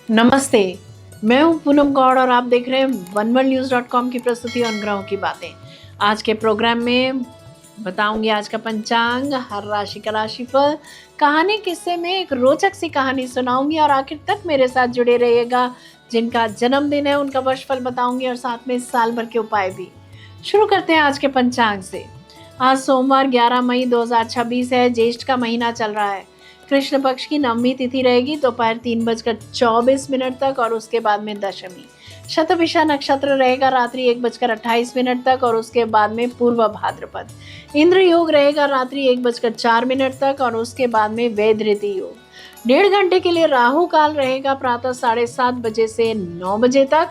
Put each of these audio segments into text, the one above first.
नमस्ते। मैं हूं पूनम गौड़ और आप देख रहे हैं वन1न्यूज़.com की प्रस्तुति और ग्रहों की बातें। आज के प्रोग्राम में बताऊंगी आज का पंचांग, हर राशि का राशिफल, कहानी किस्से में एक रोचक सी कहानी सुनाऊंगी और आखिर तक मेरे साथ जुड़े रहिएगा। जिनका जन्मदिन है उनका वर्षफल बताऊंगी और साथ में साल भर के उपाय भी। शुरू करते हैं आज के पंचांग से। आज सोमवार 11 मई 2026 है। ज्येष्ठ का महीना चल रहा है। कृष्ण पक्ष की नवमी तिथि रहेगी दोपहर 3:24 तक और उसके बाद में दशमी। शतभिषा नक्षत्र रहेगा रात्रि 1:28 तक और उसके बाद में पूर्व भाद्रपद। इंद्र योग रहेगा रात्रि 1:04 तक और उसके बाद में वैधृति योग। 1.5 घंटे के लिए राहु काल रहेगा प्रातः 7:30 बजे से 9 बजे तक।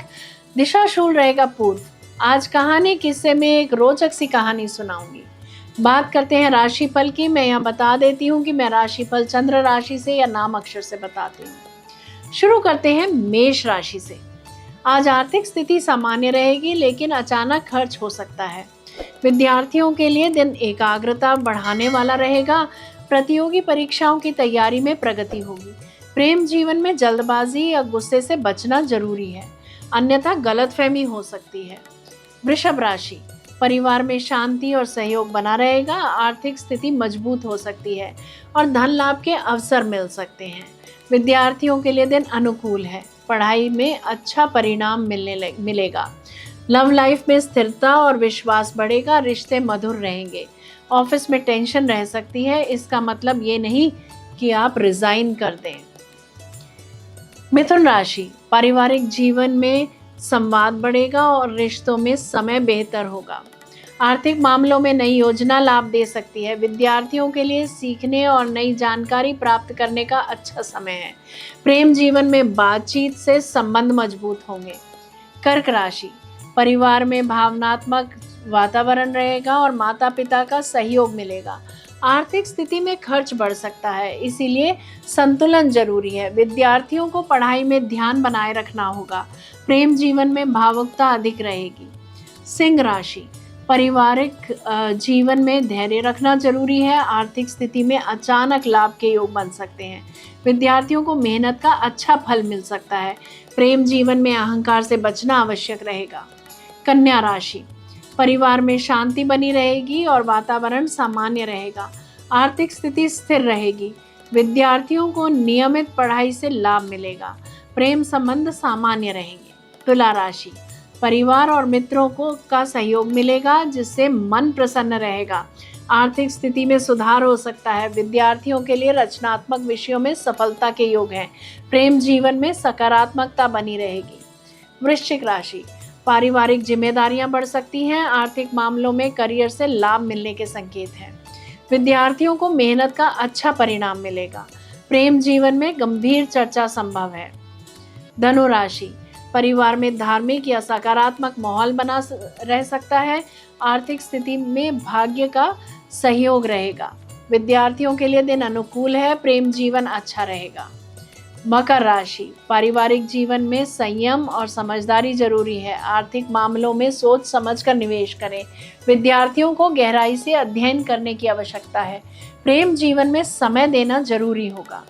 दिशा शूल रहेगा पूर्व। आज कहानी किस्से में एक रोचक सी कहानी सुनाऊंगी। बात करते हैं राशिफल की। मैं यहाँ बता देती हूँ कि मैं राशिफल चंद्र राशि से या नाम अक्षर से बताती हूँ। शुरू करते हैं मेष राशि से। आज आर्थिक स्थिति सामान्य रहेगी लेकिन अचानक खर्च हो सकता है। विद्यार्थियों के लिए दिन एकाग्रता बढ़ाने वाला रहेगा। प्रतियोगी परीक्षाओं की तैयारी में प्रगति होगी। प्रेम जीवन में जल्दबाजी या गुस्से से बचना जरूरी है, अन्यथा गलतफहमी हो सकती है। वृषभ राशि। परिवार में शांति और सहयोग बना रहेगा। आर्थिक स्थिति मजबूत हो सकती है और धन लाभ के अवसर मिल सकते हैं। विद्यार्थियों के लिए दिन अनुकूल है। पढ़ाई में अच्छा परिणाम मिलेगा। लव लाइफ में स्थिरता और विश्वास बढ़ेगा। रिश्ते मधुर रहेंगे। ऑफिस में टेंशन रह सकती है, इसका मतलब ये नहीं कि आप रिजाइन कर दें। मिथुन राशि। पारिवारिक जीवन में संवाद बढ़ेगा और रिश्तों में समय बेहतर होगा। आर्थिक मामलों में नई योजना लाभ दे सकती है। विद्यार्थियों के लिए सीखने और नई जानकारी प्राप्त करने का अच्छा समय है। प्रेम जीवन में बातचीत से संबंध मजबूत होंगे। कर्क राशि। परिवार में भावनात्मक वातावरण रहेगा और माता पिता का सहयोग मिलेगा। आर्थिक स्थिति में खर्च बढ़ सकता है, इसीलिए संतुलन जरूरी है। विद्यार्थियों को पढ़ाई में ध्यान बनाए रखना होगा। प्रेम जीवन में भावुकता अधिक रहेगी। सिंह राशि। पारिवारिक जीवन में धैर्य रखना जरूरी है। आर्थिक स्थिति में अचानक लाभ के योग बन सकते हैं। विद्यार्थियों को मेहनत का अच्छा फल मिल सकता है। प्रेम जीवन में अहंकार से बचना आवश्यक रहेगा। कन्या राशि। परिवार में शांति बनी रहेगी और वातावरण सामान्य रहेगा। आर्थिक स्थिति स्थिर रहेगी। विद्यार्थियों को नियमित पढ़ाई से लाभ मिलेगा। प्रेम संबंध सामान्य रहेंगे। तुला राशि। परिवार और मित्रों का सहयोग मिलेगा जिससे मन प्रसन्न रहेगा। आर्थिक स्थिति में सुधार हो सकता है। विद्यार्थियों के लिए रचनात्मक विषयों में सफलता के योग हैं। प्रेम जीवन में सकारात्मकता बनी रहेगी। वृश्चिक राशि। पारिवारिक जिम्मेदारियां बढ़ सकती हैं। आर्थिक मामलों में करियर से लाभ मिलने के संकेत हैं। विद्यार्थियों को मेहनत का अच्छा परिणाम मिलेगा। प्रेम जीवन में गंभीर चर्चा संभव है। धनु राशि। परिवार में धार्मिक या सकारात्मक माहौल बना रह सकता है। आर्थिक स्थिति में भाग्य का सहयोग रहेगा। विद्यार्थियों के लिए दिन अनुकूल है। प्रेम जीवन अच्छा रहेगा। मकर राशि। पारिवारिक जीवन में संयम और समझदारी जरूरी है। आर्थिक मामलों में सोच समझकर निवेश करें। विद्यार्थियों को गहराई से अध्ययन करने की आवश्यकता है। प्रेम जीवन में समय देना जरूरी होगा।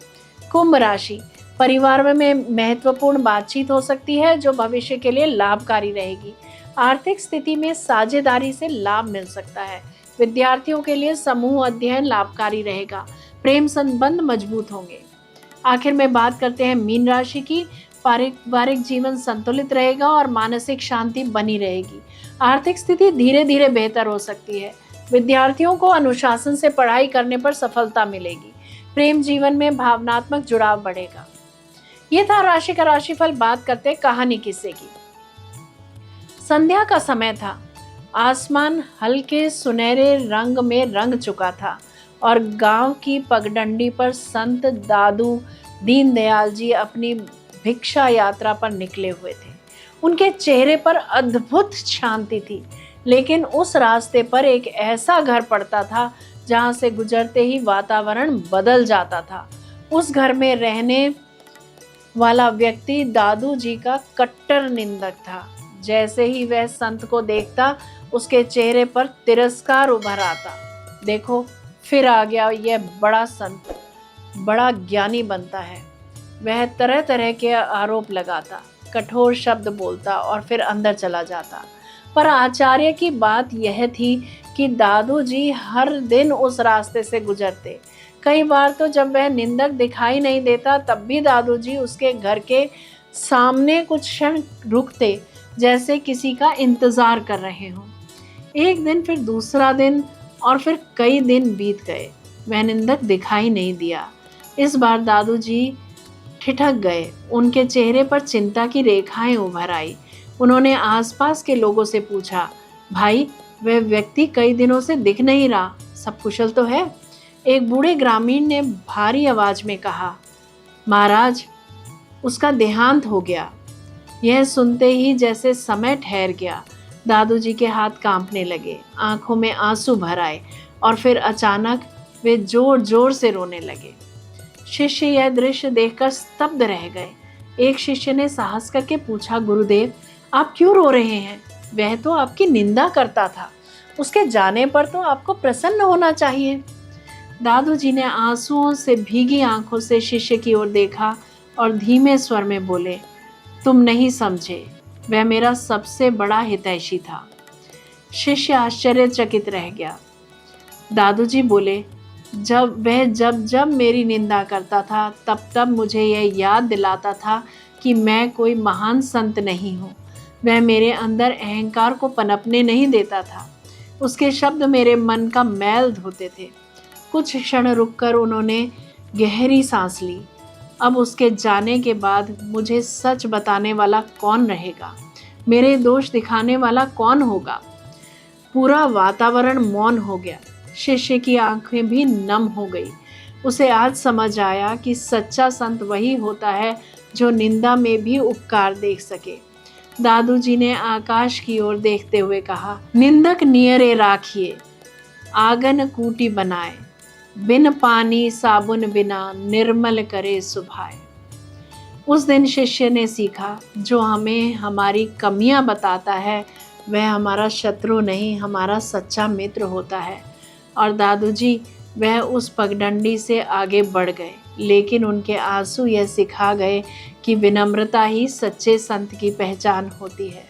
कुंभ राशि। परिवार में महत्वपूर्ण बातचीत हो सकती है जो भविष्य के लिए लाभकारी रहेगी। आर्थिक स्थिति में साझेदारी से लाभ मिल सकता है। विद्यार्थियों के लिए समूह अध्ययन लाभकारी रहेगा। प्रेम संबंध मजबूत होंगे। आखिर में बात करते हैं मीन राशि की। पारिवारिक जीवन संतुलित रहेगा और मानसिक शांति बनी रहेगी। आर्थिक स्थिति धीरे धीरे बेहतर हो सकती है। विद्यार्थियों को अनुशासन से पढ़ाई करने पर सफलता मिलेगी। प्रेम जीवन में भावनात्मक जुड़ाव बढ़ेगा। ये था राशि का राशिफल। बात करते हैं कहानी किस्से की। संध्या का समय था। आसमान हल्के सुनहरे रंग में रंग चुका था और गांव की पगडंडी पर संत दादू दीनदयाल जी अपनी भिक्षा यात्रा पर निकले हुए थे। उनके चेहरे पर अद्भुत शांति थी, लेकिन उस रास्ते पर एक ऐसा घर पड़ता था जहां से गुजरते ही वातावरण बदल जाता था। उस घर में रहने वाला व्यक्ति दादू जी का कट्टर निंदक था। जैसे ही वह संत को देखता उसके चेहरे पर तिरस्कार उभर आता। देखो, फिर आ गया यह बड़ा संत, बड़ा ज्ञानी बनता है। वह तरह तरह के आरोप लगाता, कठोर शब्द बोलता और फिर अंदर चला जाता। पर आचार्य की बात यह थी कि दादूजी हर दिन उस रास्ते से गुजरते। कई बार तो जब वह निंदक दिखाई नहीं देता तब भी दादूजी उसके घर के सामने कुछ क्षण रुकते, जैसे किसी का इंतजार कर रहे हों। एक दिन, फिर दूसरा दिन, और फिर कई दिन बीत गए। वह निंदक दिखाई नहीं दिया। इस बार दादूजी ठिठक गए। उनके चेहरे पर चिंता की रेखाएं उभर आई। उन्होंने आसपास के लोगों से पूछा, भाई, वह व्यक्ति कई दिनों से दिख नहीं रहा, सब कुशल तो है? एक बूढ़े ग्रामीण ने भारी आवाज में कहा, महाराज, उसका देहांत हो गया। यह सुनते ही जैसे समय ठहर गया। दादूजी के हाथ कांपने लगे, आंखों में आंसू भर आए और फिर अचानक वे जोर जोर से रोने लगे। शिष्य यह दृश्य देखकर स्तब्ध रह गए। एक शिष्य ने साहस करके पूछा, गुरुदेव, आप क्यों रो रहे हैं? वह तो आपकी निंदा करता था। उसके जाने पर तो आपको प्रसन्न होना चाहिए। दादूजी ने आंसुओं से भीगी आंखों से शिष्य की ओर देखा और धीमे स्वर में बोले, तुम नहीं समझे, वह मेरा सबसे बड़ा हितैषी था। शिष्य आश्चर्यचकित रह गया। दादूजी बोले, जब जब मेरी निंदा करता था तब तब मुझे यह याद दिलाता था कि मैं कोई महान संत नहीं हूँ। वह मेरे अंदर अहंकार को पनपने नहीं देता था। उसके शब्द मेरे मन का मैल धोते थे। कुछ क्षण रुककर उन्होंने गहरी सांस ली। अब उसके जाने के बाद मुझे सच बताने वाला कौन रहेगा? मेरे दोष दिखाने वाला कौन होगा? पूरा वातावरण मौन हो गया। शिष्य की आंखें भी नम हो गई। उसे आज समझ आया कि सच्चा संत वही होता है जो निंदा में भी उपकार देख सके। दादूजी ने आकाश की ओर देखते हुए कहा, निंदक नियरे राखिए, आंगन कूटी बनाए, बिन पानी साबुन बिना निर्मल करे सुभाए। उस दिन शिष्य ने सीखा, जो हमें हमारी कमियां बताता है वह हमारा शत्रु नहीं, हमारा सच्चा मित्र होता है। और दादूजी वह उस पगडंडी से आगे बढ़ गए, लेकिन उनके आंसू यह सिखा गए कि विनम्रता ही सच्चे संत की पहचान होती है।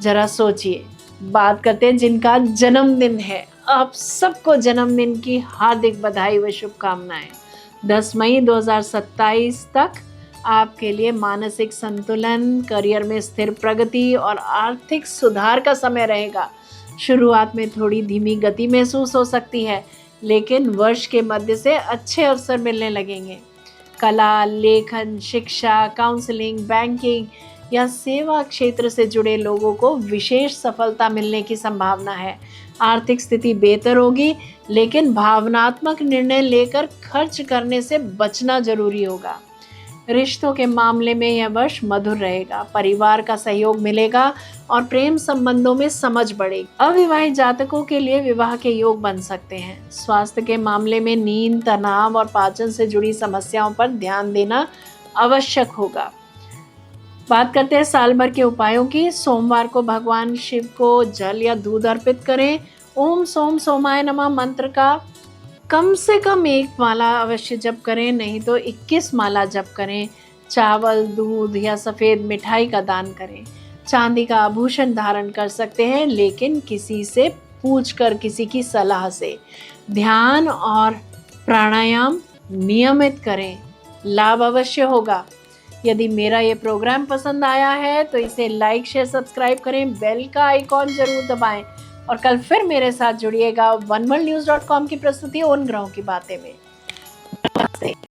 जरा सोचिए, बात करते हैं जिनका जन्मदिन है। आप सबको जन्मदिन की हार्दिक बधाई व शुभकामनाएं। 10 मई 2027 तक आपके लिए मानसिक संतुलन, करियर में स्थिर प्रगति और आर्थिक सुधार का समय रहेगा। शुरुआत में थोड़ी धीमी गति महसूस हो सकती है, लेकिन वर्ष के मध्य से अच्छे अवसर मिलने लगेंगे। कला, लेखन, शिक्षा, काउंसलिंग, बैंकिंग या सेवा क्षेत्र से जुड़े लोगों को विशेष सफलता मिलने की संभावना है। आर्थिक स्थिति बेहतर होगी, लेकिन भावनात्मक निर्णय लेकर खर्च करने से बचना जरूरी होगा। रिश्तों के मामले में यह वर्ष मधुर रहेगा। परिवार का सहयोग मिलेगा और प्रेम संबंधों में समझ बढ़ेगी। अविवाहित जातकों के लिए विवाह के योग बन सकते हैं। स्वास्थ्य के मामले में नींद, तनाव और पाचन से जुड़ी समस्याओं पर ध्यान देना आवश्यक होगा। बात करते हैं साल भर के उपायों की। सोमवार को भगवान शिव को जल या दूध अर्पित करें। ओम सोम सोमाय नमः मंत्र का कम से कम 1 माला अवश्य जप करें, नहीं तो 21 माला जप करें। चावल, दूध या सफ़ेद मिठाई का दान करें। चांदी का आभूषण धारण कर सकते हैं, लेकिन किसी से पूछकर, किसी की सलाह से। ध्यान और प्राणायाम नियमित करें, लाभ अवश्य होगा। यदि मेरा ये प्रोग्राम पसंद आया है तो इसे लाइक, शेयर, सब्सक्राइब करें, बेल का आइकॉन जरूर दबाएं और कल फिर मेरे साथ जुड़िएगा oneworldnews.com की प्रस्तुति उन ग्रहों की बातें में। नमस्ते।